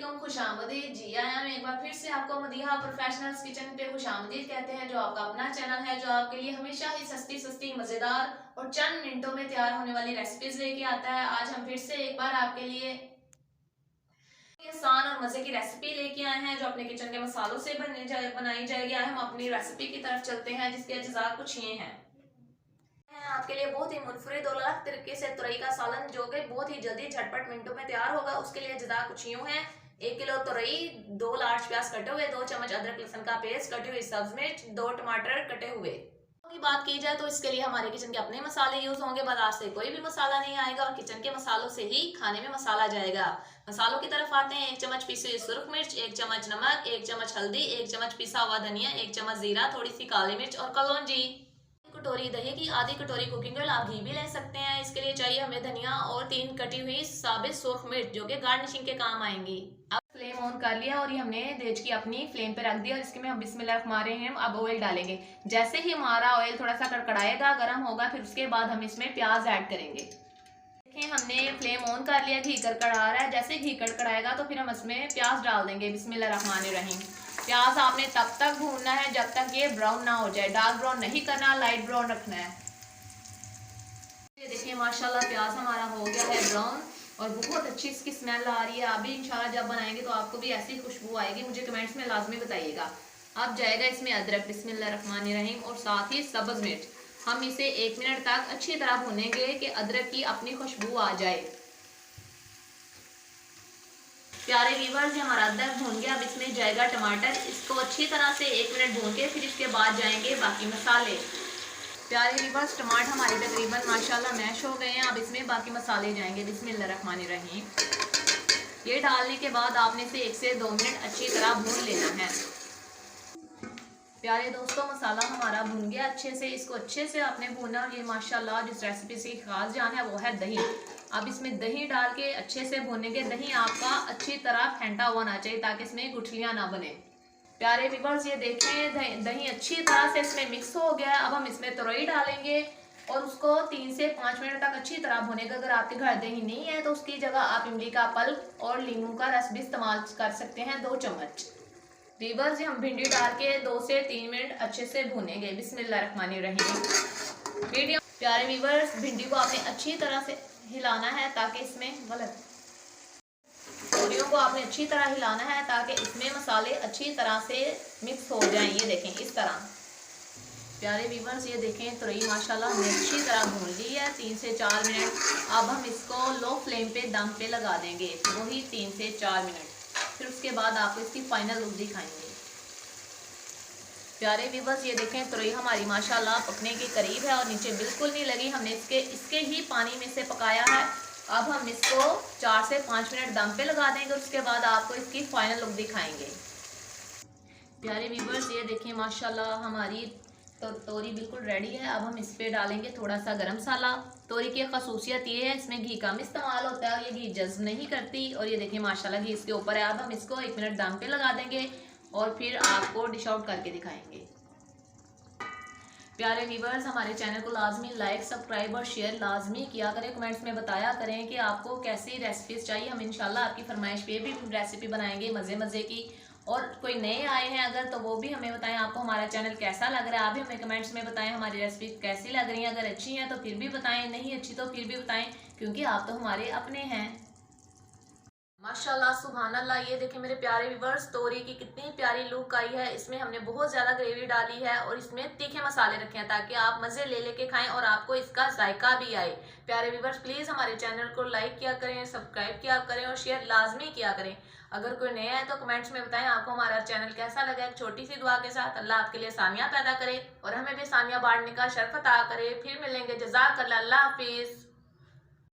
वालेकुम, खुशामदीद। जी आया मैं एक बार फिर से आपको मदीहा प्रोफेशनल्स किचन पे खुशामदीद कहते हैं, जो आपका अपना चैनल है, जो आपके लिए हमेशा ही सस्ती सस्ती मज़ेदार और चंद मिनटों में तैयार होने वाली रेसिपीज लेके आता है। आज हम फिर से एक बार आपके लिए आसान और मज़े की रेसिपी लेके आए हैं, जो अपने किचन के मसालों से बनाई जाएगी। आज हम अपनी रेसिपी की तरफ चलते हैं, जिसके अज्जा कुछ ये हैं। आपके लिए बहुत ही मुनफरिद और अलग तरीके से तुरई का सालन, जो कि बहुत ही जल्दी झटपट मिनटों में तैयार होगा। उसके लिए अज्जा कुछ यूं है: 1 किलो तुरई, 2 लार्ज प्याज कटे हुए, 2 चम्मच अदरक लहसुन का पेस्ट, कटी हुई सब्ज मिर्च, 2 टमाटर कटे हुए। की बात की जाए तो इसके लिए हमारे किचन के अपने मसाले यूज होंगे, बाजार से कोई भी मसाला नहीं आएगा और किचन के मसालों से ही खाने में मसाला जाएगा। मसालों की तरफ आते हैं। 1 चम्मच पीसी हुई सुरख मिर्च, 1 चम्मच नमक, 1 चम्मच हल्दी, 1 चम्मच पिसा हुआ धनिया, 1 चम्मच जीरा, थोड़ी सी काली मिर्च और कलौंजी। कटोरी दही की, आधी कटोरी कुकिंग ऑयल, आप घी भी ले सकते हैं। इसके लिए चाहिए हमें धनिया और 3 कटी हुई साबित सुर्ख मिर्च, जो कि गार्निशिंग के काम आएंगी। अब फ्लेम ऑन कर लिया और ये हमने देज की अपनी फ्लेम पे रख दिया और इसके में हम बिस्मिल्लाह अब ऑयल डालेंगे। जैसे ही हमारा ऑयल थोड़ा सा कड़कड़ाएगा, गर्म होगा, फिर उसके बाद हम इसमें प्याज ऐड करेंगे। देखें, हमने फ्लेम ऑन कर लिया, घी कड़कड़ा रहा है। जैसे घी कड़कड़ाएगा तो फिर हम इसमें प्याज डाल देंगे। बिस्मिल्लाहिर्रहमानिर्रहीम। प्याज आपने तब तक भूनना है जब तक ये ब्राउन ना हो जाए। डार्क ब्राउन नहीं करना, लाइट ब्राउन रखना है। ये देखिए माशाल्लाह प्याज हमारा हो गया है ब्राउन और बहुत अच्छी इसकी स्मेल आ रही है। आप भी इंशाल्लाह जब बनाएंगे तो आपको भी ऐसी खुशबू आएगी। मुझे कमेंट्स में लाजमी बताइएगा। अब जाएगा इसमें अदरक, बिस्मिल्लाहिर्रहमानिर्रहीम, और साथ ही सब्ज मिर्च। हम इसे 1 मिनट तक अच्छी तरह भूनेंगे कि अदरक की अपनी खुशबू आ जाए। प्यारे व्यूअर्स, ये हमारा अदरक भून गया। अब इसमें जाएगा टमाटर। इसको अच्छी तरह से 1 मिनट भून के फिर इसके बाद जाएंगे बाकी मसाले। प्यारे व्यूअर्स, टमाटर हमारे तकरीबन माशाल्लाह मैश हो गए हैं। अब इसमें बाकी मसाले जाएंगे। बिस्मिल्लाहिर्रहमानिर्रहीम। ये डालने के बाद आपने इसे 1 से 2 मिनट अच्छी तरह भून लेना है। प्यारे दोस्तों, मसाला हमारा भून गया अच्छे से। इसको अच्छे से आपने भूना। और ये माशाल्लाह जिस रेसिपी से खास जान है वो है दही। अब इसमें दही डाल के अच्छे से भूनेंगे। दही आपका अच्छी तरह फेंटा हुआ ना चाहिए ताकि इसमें गुठलियां ना बने। प्यारे व्यूअर्स, ये देखें दही अच्छी तरह से इसमें मिक्स हो गया है। अब हम इसमें तुरई डालेंगे और उसको 3 से 5 मिनट तक अच्छी तरह भुनेगा। अगर आपके घर दही नहीं है तो उसकी जगह आप इमली का पल्प और नींबू का रस भी इस्तेमाल कर सकते हैं, 2 चम्मच। व्यूअर्स, हम भिंडी डाल के 2 से 3 मिनट अच्छे से भुनेंगे। बिस्मिल्लाहिर्रहमानिर्रहीम। मीडियम। प्यारे व्यूअर्स, भिंडी को आपने अच्छी तरह से हिलाना है ताकि इसमें पूरियों को आपने अच्छी तरह हिलाना है ताकि इसमें मसाले अच्छी तरह से मिक्स हो जाएं। ये देखें इस तरह। प्यारे व्यूअर्स, ये देखें तुरई माशाल्लाह हमने अच्छी तरह भून ली है 3 से 4 मिनट। अब हम इसको लो फ्लेम पे दम पे लगा देंगे, वही 3 से 4 मिनट। फिर उसके बाद आपको इसकी फाइनल लुक दिखाएंगे। प्यारे व्यूअर्स, ये देखें तुरई हमारी माशाल्लाह पकने के करीब है और नीचे बिल्कुल नहीं लगी। हमने इसके ही पानी में से पकाया है। अब हम इसको 4 से 5 मिनट दम पे लगा देंगे। उसके बाद आपको इसकी फाइनल लुक दिखाएंगे। प्यारे व्यूअर्स, ये देखें माशाल्लाह हमारी तोरी बिल्कुल रेडी है। अब हम इस पे डालेंगे थोड़ा सा गरम मसाला। तोरी की खसूसियत ये है, इसमें घी कम इस्तेमाल होता है और ये घी जज्ब नहीं करती। और ये देखिए माशाल्लाह घी इसके ऊपर है। अब हम इसको 1 मिनट दम पे लगा देंगे और फिर आपको डिश आउट करके दिखाएंगे। प्यारे व्यूअर्स, हमारे चैनल को लाजमी लाइक, सब्सक्राइब और शेयर लाजमी किया करें। कमेंट्स में बताया करें कि आपको कैसी रेसिपीज चाहिए। हम इंशाल्लाह आपकी फरमाइश पे भी रेसिपी बनाएंगे मज़े मज़े की। और कोई नए आए हैं अगर, तो वो भी हमें बताएं आपको हमारा चैनल कैसा लग रहा है। आप भी हमें कमेंट्स में बताएं हमारी रेसिपी कैसी लग रही है। अगर अच्छी हैं तो फिर भी बताएं, नहीं अच्छी तो फिर भी बताएं, क्योंकि आप तो हमारे अपने हैं। माशाल्लाह सुभान अल्लाह, ये देखें मेरे प्यारे व्यूअर्स, तोरी की कितनी प्यारी लुक आई है। इसमें हमने बहुत ज़्यादा ग्रेवी डाली है और इसमें तीखे मसाले रखे हैं ताकि आप मज़े ले लेके खाएं और आपको इसका जायका भी आए। प्यारे व्यूअर्स, प्लीज़ हमारे चैनल को लाइक किया करें, सब्सक्राइब किया करें और शेयर लाजमी किया करें। अगर कोई नया है तो कमेंट्स में बताएं आपको हमारा चैनल कैसा लगा। एक छोटी सी दुआ के साथ अल्लाह आपके लिए आसानियाँ पैदा करे और हमें भी आसानियाँ बांटने का शर्फ अता करे। फिर मिलेंगे। जज़ाकल्लाह, अल्लाह हाफिज़।